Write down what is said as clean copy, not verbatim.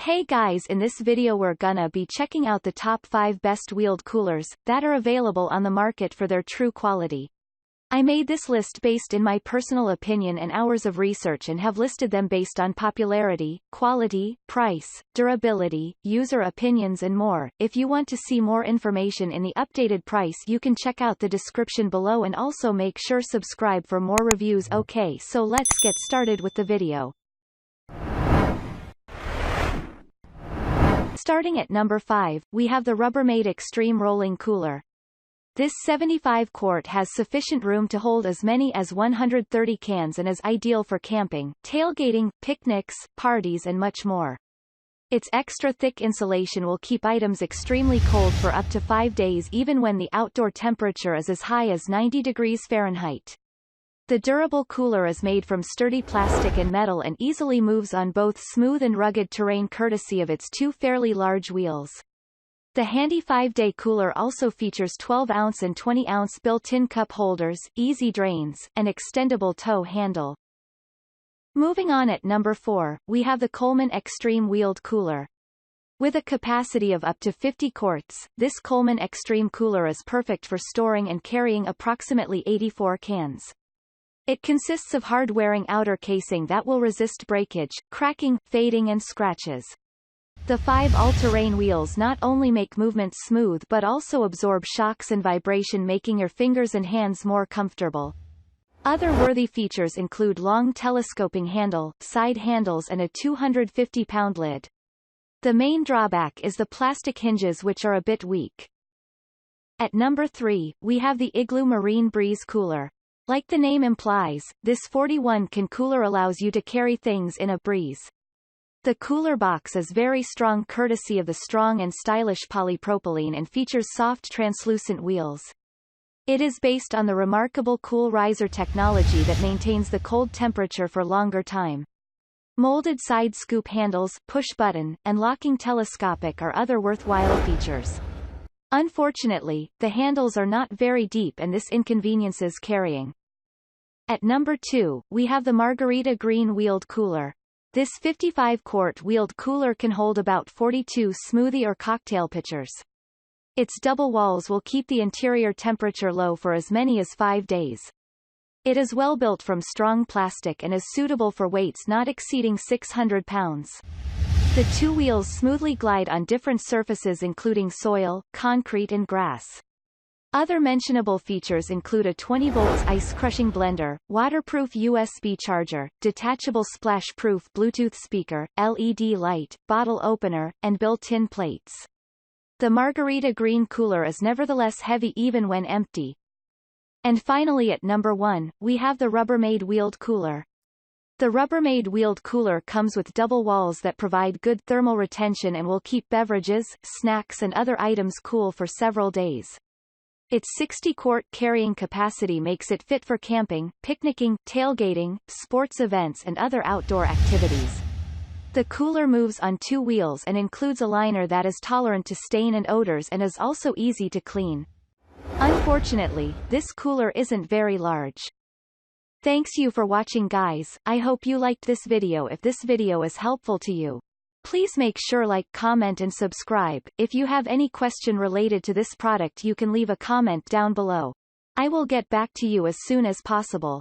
Hey guys, in this video we're gonna be checking out the top 5 best wheeled coolers that are available on the market for their true quality. I made this list based in my personal opinion and hours of research and have listed them based on popularity, quality, price, durability, user opinions and more. If you want to see more information in the updated price you can check out the description below and also make sure subscribe for more reviews. Okay, so let's get started with the video. Starting at number 5, we have the Rubbermaid Xtreme Rolling Cooler. This 75 quart has sufficient room to hold as many as 130 cans and is ideal for camping, tailgating, picnics, parties and much more. Its extra thick insulation will keep items extremely cold for up to 5 days even when the outdoor temperature is as high as 90 degrees Fahrenheit. The durable cooler is made from sturdy plastic and metal and easily moves on both smooth and rugged terrain courtesy of its 2 fairly large wheels. The handy 5-day cooler also features 12-ounce and 20-ounce built-in cup holders, easy drains, and extendable tow handle. Moving on at number 4, we have the Coleman Xtreme Wheeled Cooler. With a capacity of up to 50 quarts, this Coleman Xtreme cooler is perfect for storing and carrying approximately 84 cans. It consists of hard-wearing outer casing that will resist breakage, cracking, fading and scratches. The 5 all-terrain wheels not only make movement smooth but also absorb shocks and vibration making your fingers and hands more comfortable. Other worthy features include long telescoping handle, side handles and a 250-pound lid. The main drawback is the plastic hinges which are a bit weak. At number 3, we have the Igloo Marine Breeze Cooler. Like the name implies, this 41-can cooler allows you to carry things in a breeze. The cooler box is very strong courtesy of the strong and stylish polypropylene and features soft translucent wheels. It is based on the remarkable cool riser technology that maintains the cold temperature for longer time. Molded side scoop handles, push button, and locking telescopic are other worthwhile features. Unfortunately, the handles are not very deep and this inconveniences carrying. At number 2, we have the Margarita Green Wheeled Cooler. This 55-quart wheeled cooler can hold about 42 smoothie or cocktail pitchers. Its double walls will keep the interior temperature low for as many as 5 days. It is well built from strong plastic and is suitable for weights not exceeding 600 pounds. The 2 wheels smoothly glide on different surfaces including soil, concrete and grass. Other mentionable features include a 20-volt ice-crushing blender, waterproof USB charger, detachable splash-proof Bluetooth speaker, LED light, bottle opener, and built-in plates. The Margarita Green Cooler is nevertheless heavy even when empty. And finally at number 1, we have the Rubbermaid Wheeled Cooler. The Rubbermaid Wheeled Cooler comes with double walls that provide good thermal retention and will keep beverages, snacks and other items cool for several days. Its 60-quart carrying capacity makes it fit for camping, picnicking, tailgating, sports events and other outdoor activities. The cooler moves on 2 wheels and includes a liner that is tolerant to stain and odors and is also easy to clean. Unfortunately, this cooler isn't very large. Thanks you for watching guys, I hope you liked this video. If this video is helpful to you, please make sure like, comment and subscribe. If you have any question related to this product you can leave a comment down below. I will get back to you as soon as possible.